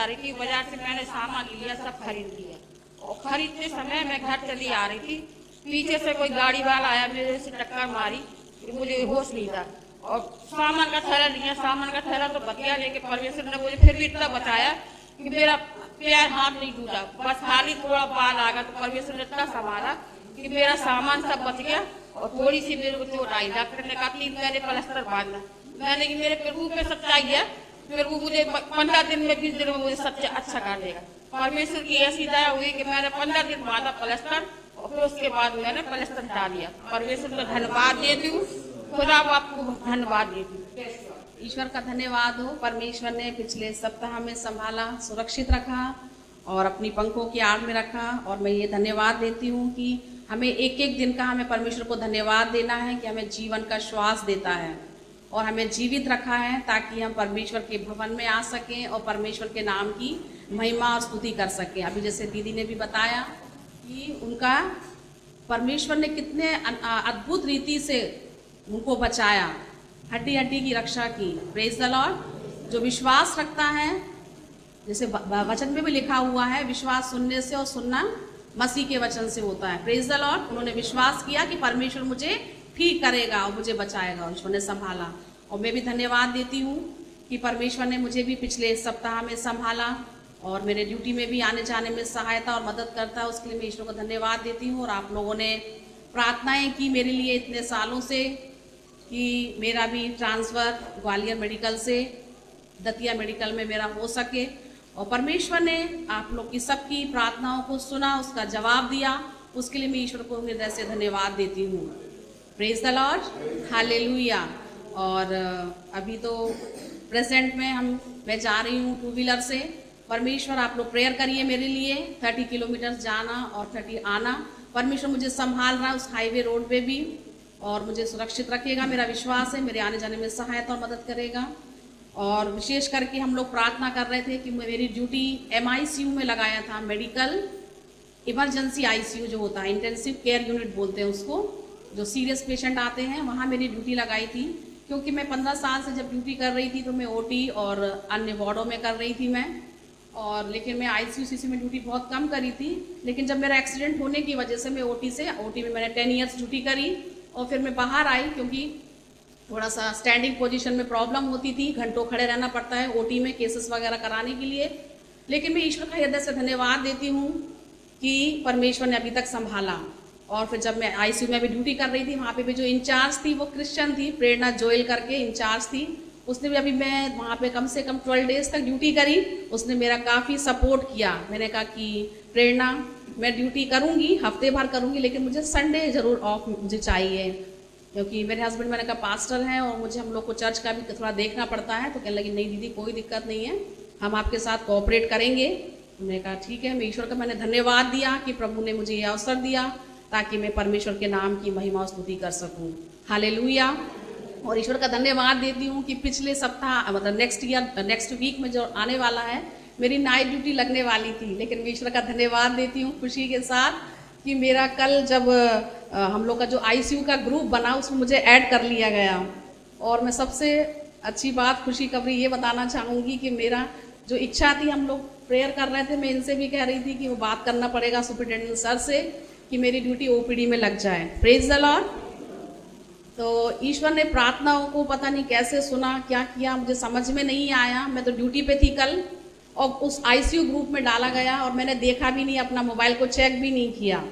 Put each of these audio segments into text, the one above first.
रही थी, बाजार से मैंने सामान लिया, सब खरीद लिया। और खरीदते समय मैं घर चली आ रही थी, पीछे से कोई गाड़ी वाला आया, मेरे से टक्कर मारी, मुझे होश नहीं था। और सामान का थैला लिया, सामान का थैला तो बतिया, लेके परमेश्वर ने मुझे फिर भी इतना बचाया कि मेरा पैर हाथ नहीं टूटा, बस खाली थोड़ा बाल आ गया। तो परमेश्वर ने इतना संभाला कि मेरा सामान सब बच गया। और थोड़ी सी मेरे को चोट आई, डॉक्टर ने कहा 3 महीने प्लास्टर बांधना। मैंने कि मेरे प्रभु पे सच्चाई है, प्रभु मुझे 15 दिन में 20 दिन में मुझे सच्चा अच्छा कर देगा। परमेश्वर की ऐसी दया हुई कि मैंने 15 दिन बांधा प्लास्टर, और फिर उसके बाद मैंने प्लास्टर हटा दिया। परमेश्वर को धन्यवाद देती हूँ, खुदा आपको धन्यवाद देती हूँ। ईश्वर का धन्यवाद हो, परमेश्वर ने पिछले सप्ताह में संभाला, सुरक्षित रखा और अपनी पंखों की आड़ में रखा। और मैं ये धन्यवाद देती हूँ कि हमें एक एक दिन का हमें परमेश्वर को धन्यवाद देना है कि हमें जीवन का श्वास देता है और हमें जीवित रखा है, ताकि हम परमेश्वर के भवन में आ सकें और परमेश्वर के नाम की महिमा और स्तुति कर सकें। अभी जैसे दीदी ने भी बताया कि उनका परमेश्वर ने कितने अद्भुत रीति से उनको बचाया, हड्डी हड्डी की रक्षा की। Praise the Lord. जो विश्वास रखता है, जैसे वचन में भी लिखा हुआ है, विश्वास सुनने से और सुनना मसीह के वचन से होता है। Praise the Lord. उन्होंने विश्वास किया कि परमेश्वर मुझे ठीक करेगा और मुझे बचाएगा, ईश्वर ने संभाला। और मैं भी धन्यवाद देती हूँ कि परमेश्वर ने मुझे भी पिछले सप्ताह में संभाला और मेरे ड्यूटी में भी आने जाने में सहायता और मदद करता है, उसके लिए मैं ईश्वर को धन्यवाद देती हूँ। और आप लोगों ने प्रार्थनाएं की मेरे लिए इतने सालों से कि मेरा भी ट्रांसफ़र ग्वालियर मेडिकल से दतिया मेडिकल में मेरा हो सके, और परमेश्वर ने आप लोग की सबकी प्रार्थनाओं को सुना, उसका जवाब दिया। उसके लिए मैं ईश्वर को हृदय से धन्यवाद देती हूँ। Praise the Lord, hallelujah. और अभी तो प्रेजेंट में मैं जा रही हूँ 2 व्हीलर से। परमेश्वर आप लोग प्रेयर करिए मेरे लिए, 30 किलोमीटर जाना और 30 आना। परमेश्वर मुझे संभाल रहा है उस हाईवे रोड पे भी, और मुझे सुरक्षित रखेगा। मेरा विश्वास है मेरे आने जाने में सहायता और मदद करेगा। और विशेष करके हम लोग प्रार्थना कर रहे थे कि मेरी ड्यूटी MICU में लगाया था, मेडिकल इमरजेंसी ICU जो होता है, इंटेंसिव केयर यूनिट बोलते हैं उसको, जो सीरियस पेशेंट आते हैं, वहाँ मेरी ड्यूटी लगाई थी। क्योंकि मैं 15 साल से जब ड्यूटी कर रही थी तो मैं OT और अन्य वार्डों में कर रही थी मैं, और लेकिन मैं ICU CC में ड्यूटी बहुत कम करी थी। लेकिन जब मेरा एक्सीडेंट होने की वजह से मैं OT में मैंने 10 ईयर्स ड्यूटी करी और फिर मैं बाहर आई, क्योंकि थोड़ा सा स्टैंडिंग पोजीशन में प्रॉब्लम होती थी, घंटों खड़े रहना पड़ता है OT में केसेस वगैरह कराने के लिए। लेकिन मैं ईश्वर का हृदय से धन्यवाद देती हूँ कि परमेश्वर ने अभी तक संभाला। और फिर जब मैं ICU में भी ड्यूटी कर रही थी, वहाँ पे भी जो इंचार्ज थी वो क्रिश्चियन थी, प्रेरणा जोएल करके इंचार्ज थी। उसने भी, अभी मैं वहाँ पे कम से कम 12 डेज तक ड्यूटी करी, उसने मेरा काफ़ी सपोर्ट किया। मैंने कहा कि प्रेरणा मैं ड्यूटी करूँगी, हफ्ते भर करूँगी, लेकिन मुझे संडे ज़रूर ऑफ मुझे चाहिए, क्योंकि मेरे हस्बैंड मैंने कहा पास्टर हैं और मुझे हम लोग को चर्च का भी थोड़ा देखना पड़ता है। तो कहने लगी नहीं दीदी कोई दिक्कत नहीं है, हम आपके साथ कोऑपरेट करेंगे। मैंने कहा ठीक है। मैं ईश्वर का मैंने धन्यवाद दिया कि प्रभु ने मुझे यह अवसर दिया ताकि मैं परमेश्वर के नाम की महिमा और स्तुति कर सकूं। हालेलुया। और ईश्वर का धन्यवाद देती हूँ कि पिछले सप्ताह मतलब नेक्स्ट वीक में जो आने वाला है, मेरी नाइट ड्यूटी लगने वाली थी, लेकिन मैं ईश्वर का धन्यवाद देती हूँ खुशी के साथ कि मेरा कल जब हम लोग का जो ICU का ग्रुप बना उसमें मुझे ऐड कर लिया गया। और मैं सबसे अच्छी बात, खुशी खबरी ये बताना चाहूँगी कि मेरा जो इच्छा थी, हम लोग प्रेयर कर रहे थे, मैं इनसे भी कह रही थी कि वो बात करना पड़ेगा सुपरिटेंडेंट सर से कि मेरी ड्यूटी OPD में लग जाए। Praise the Lord. तो ईश्वर ने प्रार्थनाओं को पता नहीं कैसे सुना, क्या किया मुझे समझ में नहीं आया। मैं तो ड्यूटी पे थी कल और उस ICU ग्रुप में डाला गया और मैंने देखा भी नहीं, अपना मोबाइल को चेक भी नहीं किया।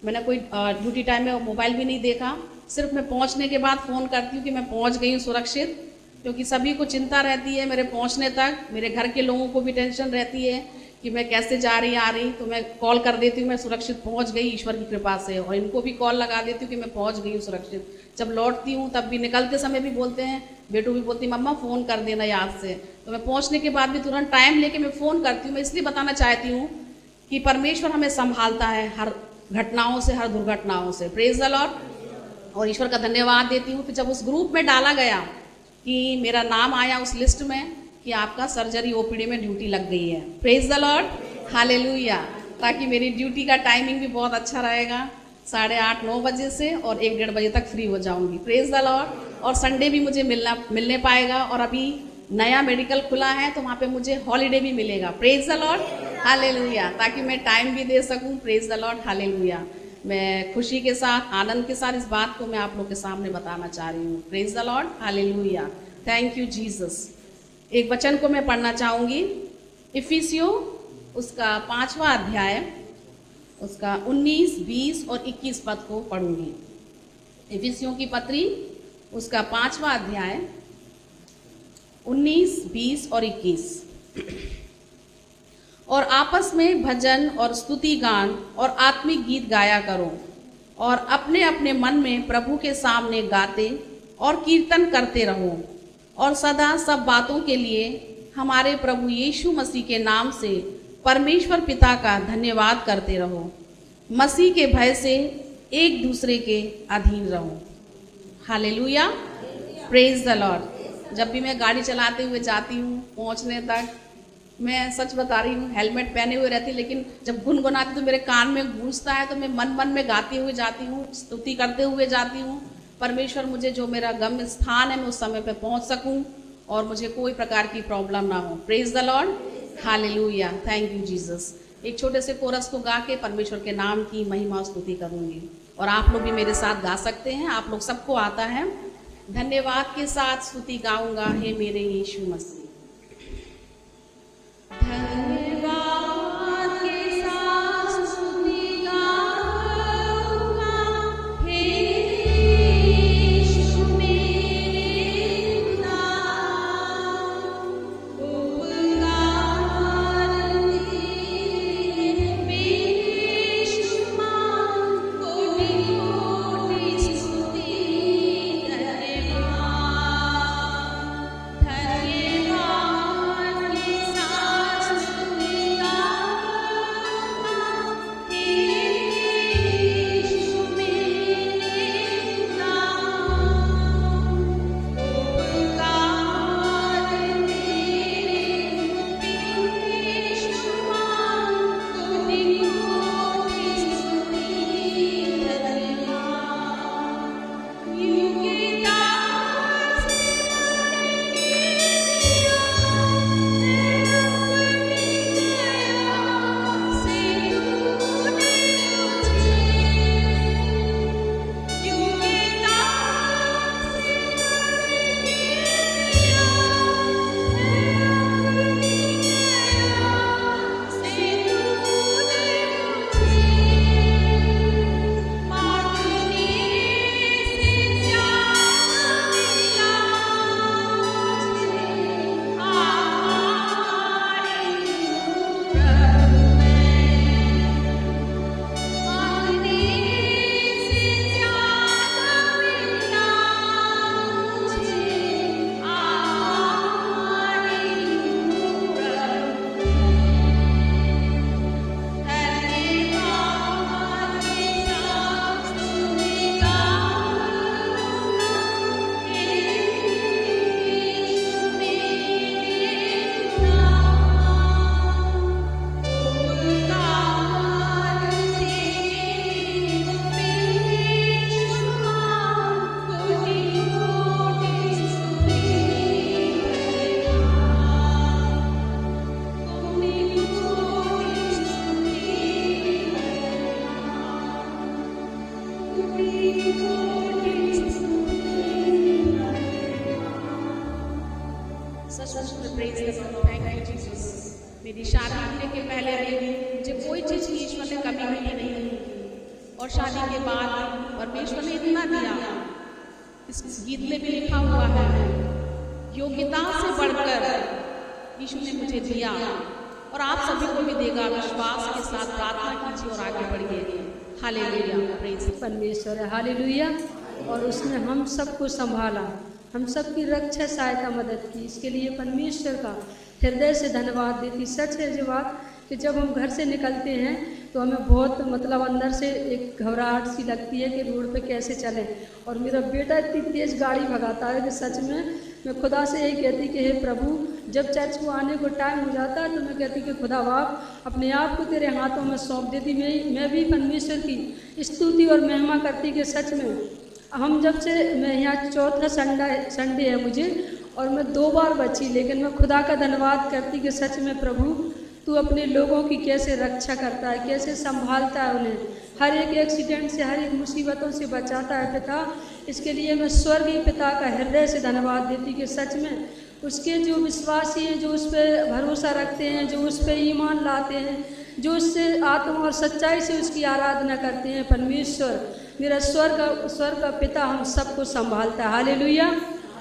मैंने कोई ड्यूटी टाइम में मोबाइल भी नहीं देखा। सिर्फ मैं पहुंचने के बाद फ़ोन करती हूँ कि मैं पहुंच गई हूँ सुरक्षित, क्योंकि सभी को चिंता रहती है मेरे पहुंचने तक। मेरे घर के लोगों को भी टेंशन रहती है कि मैं कैसे जा रही आ रही। तो मैं कॉल कर देती हूँ मैं सुरक्षित पहुंच गई ईश्वर की कृपा से, और इनको भी कॉल लगा देती हूँ कि मैं पहुंच गई हूँ सुरक्षित। जब लौटती हूँ तब भी, निकलते समय भी बोलते हैं, बेटू भी बोलती मम्मा फ़ोन कर देना याद से। तो मैं पहुँचने के बाद भी तुरंत टाइम लेके मैं फ़ोन करती हूँ। मैं इसलिए बताना चाहती हूँ कि परमेश्वर हमें संभालता है हर घटनाओं से, हर दुर्घटनाओं से। Praise the Lord. और ईश्वर का धन्यवाद देती हूँ। फिर जब उस ग्रुप में डाला गया कि मेरा नाम आया उस लिस्ट में कि आपका सर्जरी OPD में ड्यूटी लग गई है। Praise the Lord, hallelujah. ताकि मेरी ड्यूटी का टाइमिंग भी बहुत अच्छा रहेगा, 8:30-9 बजे से, और 1-1:30 बजे तक फ्री हो जाऊंगी। Praise the Lord. और संडे भी मुझे मिलने पाएगा। और अभी नया मेडिकल खुला है तो वहाँ पे मुझे हॉलीडे भी मिलेगा। प्रेज द लॉर्ड, हालेलुया, ताकि मैं टाइम भी दे सकूँ। Praise the Lord, hallelujah. मैं खुशी के साथ, आनंद के साथ इस बात को मैं आप लोग के सामने बताना चाह रही हूँ। Praise the Lord, hallelujah, thank you Jesus. एक वचन को मैं पढ़ना चाहूँगी, इफिसियों उसका 5वां अध्याय, उसका 19, 20 और 21 पद को पढ़ूंगी। इफिसियों की पत्री उसका 5वां अध्याय 19, 20 और 21। और आपस में भजन और स्तुति गान और आत्मिक गीत गाया करो और अपने अपने मन में प्रभु के सामने गाते और कीर्तन करते रहो और सदा सब बातों के लिए हमारे प्रभु यीशु मसीह के नाम से परमेश्वर पिता का धन्यवाद करते रहो। मसीह के भय से एक दूसरे के अधीन रहो। Hallelujah, praise the Lord. जब भी मैं गाड़ी चलाते हुए जाती हूँ पहुँचने तक, मैं सच बता रही हूँ, हेलमेट पहने हुए रहती, लेकिन जब गुनगुनाती तो मेरे कान में गूंजता है, तो मैं मन मन में गाती हुए जाती हूँ, स्तुति करते हुए जाती हूँ। परमेश्वर मुझे जो मेरा गम्य स्थान है मैं उस समय पे पहुँच सकूँ और मुझे कोई प्रकार की प्रॉब्लम ना हो। Praise the Lord, hallelujah, thank you Jesus. एक छोटे से कोरस को गा के परमेश्वर के नाम की महिमा स्तुति करूँगी और आप लोग भी मेरे साथ गा सकते हैं। आप लोग सबको आता है। धन्यवाद के साथ स्तुति गाऊंगा, हे मेरे यीशु मसीह। धन्यवाद के साथ स्तुति गाऊंगा, हे यीशु मेरे खुदा। उपकार तेरे बेशुमार, कोटि कोटि स्तुति। धन्यवाद, धन्यवाद के साथ स्तुति गाऊंगा, हे यीशु मेरे खुदा। उपकार तेरे बेशुमार, कोटि कोटि स्तुति। धन्यवाद, युगे दास मेरी शादी होने के पहले भी मुझे कोई चीज़ की ईश्वर ने कमी मिली नहीं, और शादी के बाद परमेश्वर ने इतना दिया। इस गीत में भी लिखा हुआ है, योग्यता से बढ़कर यीशु ने मुझे दिया और आप सभी को भी देगा। विश्वास के साथ प्रार्थना कीजिए और आगे बढ़िए। हालेलुया, प्रेज परमेश्वर है, हालेलुया। और उसने हम सबको संभाला, हम सबकी रक्षा सहायता मदद की। इसके लिए परमेश्वर का हृदय से धन्यवाद देती। सच है जो बात कि जब हम घर से निकलते हैं तो हमें बहुत मतलब अंदर से एक घबराहट सी लगती है कि रोड पे कैसे चलें। और मेरा बेटा इतनी तेज़ गाड़ी भगाता है कि सच में मैं खुदा से यही कहती कि हे प्रभु, जब चर्च को आने को टाइम हो जाता है तो मैं कहती कि खुदा बाप अपने आप को तेरे हाथों में सौंप देती। मैं भी परमेश्वर की स्तुति और महिमा करती कि सच में हम जब से मैं यहाँ चौथा संडे है मुझे, और मैं 2 बार बची, लेकिन मैं खुदा का धन्यवाद करती कि सच में प्रभु तू अपने लोगों की कैसे रक्षा करता है, कैसे संभालता है उन्हें, हर एक एक्सीडेंट से, हर एक मुसीबतों से बचाता है पिता। इसके लिए मैं स्वर्गीय पिता का हृदय से धन्यवाद देती कि सच में उसके जो विश्वासी हैं, जो उस पर भरोसा रखते हैं, जो उस पर ईमान लाते हैं, जो उससे आत्मा और सच्चाई से उसकी आराधना करते हैं, परमेश्वर मेरा स्वर्ग का पिता हम सबको संभालता है। हालेलुया।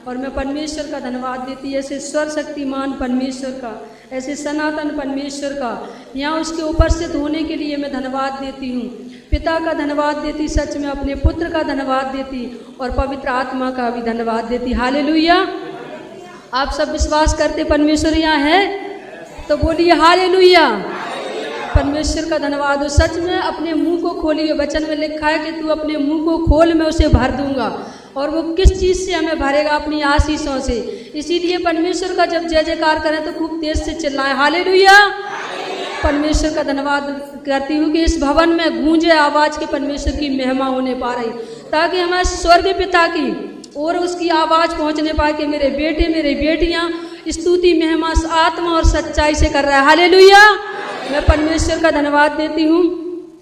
और मैं परमेश्वर का धन्यवाद देती, ऐसे सर्वशक्तिमान परमेश्वर का, ऐसे सनातन परमेश्वर का यहाँ उसके उपस्थित होने के लिए मैं धन्यवाद देती हूँ। पिता का धन्यवाद देती, सच में अपने पुत्र का धन्यवाद देती और पवित्र आत्मा का भी धन्यवाद देती। हालेलुया। आप सब विश्वास करते परमेश्वर यहाँ है तो बोलिए हालेलुया। परमेश्वर का धन्यवाद हो। सच में अपने मुंह को खोलिए, वचन में लिखा है कि तू अपने मुंह को खोल, मैं उसे भर दूंगा। और वो किस चीज़ से हमें भरेगा? अपनी आशीषों से। इसीलिए परमेश्वर का जब जय जयकार करें तो खूब तेज से चिल्लाएं हालेलुया। परमेश्वर का धन्यवाद करती हूँ कि इस भवन में गूंजे आवाज़ के परमेश्वर की महिमा होने पा रही, ताकि हमारे स्वर्गीय पिता की और उसकी आवाज़ पहुँचने पाए कि मेरे बेटे मेरी बेटियाँ स्तुति महिमा आत्मा और सच्चाई से कर रहा है। हालेलुया। मैं परमेश्वर का धन्यवाद देती हूँ।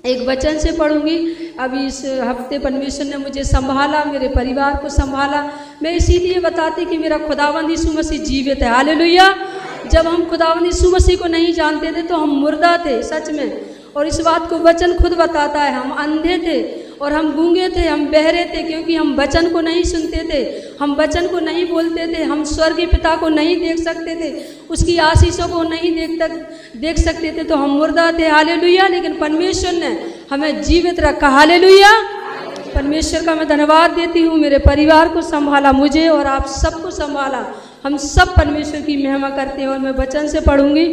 एक वचन से पढ़ूंगी। अभी इस हफ्ते परमेश्वर ने मुझे संभाला, मेरे परिवार को संभाला। मैं इसीलिए बताती कि मेरा खुदावंद यीशु मसीह जीवित है। हालेलुया। जब हम खुदावंद यीशु मसीह को नहीं जानते थे तो हम मुर्दा थे सच में, और इस बात को वचन खुद बताता है। हम अंधे थे और हम गूंगे थे, हम बहरे थे, क्योंकि हम वचन को नहीं सुनते थे, हम वचन को नहीं बोलते थे, हम स्वर्गीय पिता को नहीं देख सकते थे, उसकी आशीषों को नहीं देख सकते थे, तो हम मुर्दा थे। हालेलुया। लेकिन परमेश्वर ने हमें जीवित रखा। हालेलुया। परमेश्वर का मैं धन्यवाद देती हूँ। मेरे परिवार को संभाला, मुझे और आप सबको संभाला। हम सब परमेश्वर की महिमा करते हैं। और मैं वचन से पढ़ूंगी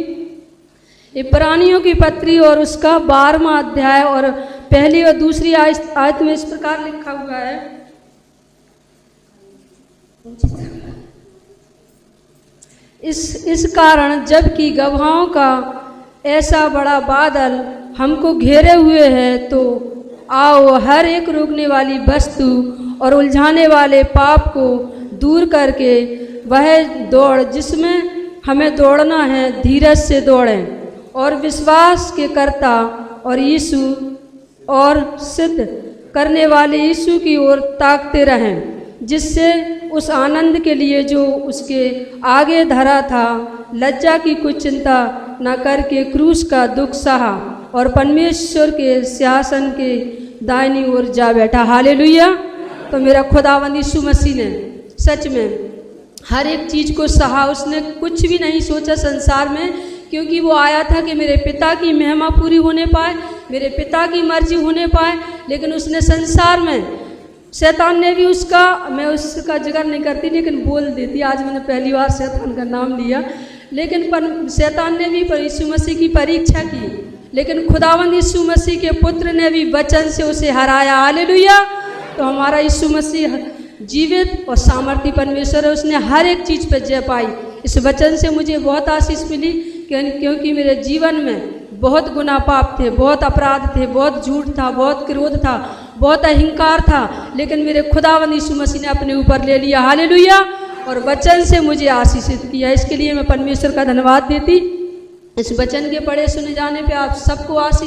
इब्रानियों की पत्री और उसका 12वां अध्याय और पहली और दूसरी आयत में इस प्रकार लिखा हुआ है। इस कारण जबकि गवाहों का ऐसा बड़ा बादल हमको घेरे हुए है, तो आओ हर एक रोकने वाली वस्तु और उलझाने वाले पाप को दूर करके वह दौड़ जिसमें हमें दौड़ना है, धीरज से दौड़ें और विश्वास के कर्ता और यीशु और सिद्ध करने वाले यीशु की ओर ताकते रहें, जिससे उस आनंद के लिए जो उसके आगे धरा था, लज्जा की कुछ चिंता न करके क्रूस का दुख सहा और परमेश्वर के सिंहासन के दाहिनी ओर जा बैठा। हालेलुया। तो मेरा खुदावंद यीशु मसीह ने सच में हर एक चीज़ को सहा। उसने कुछ भी नहीं सोचा संसार में, क्योंकि वो आया था कि मेरे पिता की महिमा पूरी होने पाए, मेरे पिता की मर्जी होने पाए। लेकिन उसने संसार में, शैतान ने भी मैं उसका जिक्र नहीं करती लेकिन बोल देती, आज मैंने पहली बार शैतान का नाम लिया, लेकिन शैतान ने भी यीशु मसीह की परीक्षा की, लेकिन खुदावंद यीशु मसीह के पुत्र ने भी वचन से उसे हराया। हालेलुया। तो हमारा यीशु मसीह जीवित और सामर्थी परमेश्वर है। उसने हर एक चीज़ पर जय पाई। इस वचन से मुझे बहुत आशीष मिली, क्योंकि मेरे जीवन में बहुत गुनाह पाप थे, बहुत अपराध थे, बहुत झूठ था, बहुत क्रोध था, बहुत अहंकार था, लेकिन मेरे खुदावंद यीशु मसीह ने अपने ऊपर ले लिया। हालेलुया। और वचन से मुझे आशीषित किया। इसके लिए मैं परमेश्वर का धन्यवाद देती। इस वचन के पढ़े सुने जाने पे आप सबको आशीष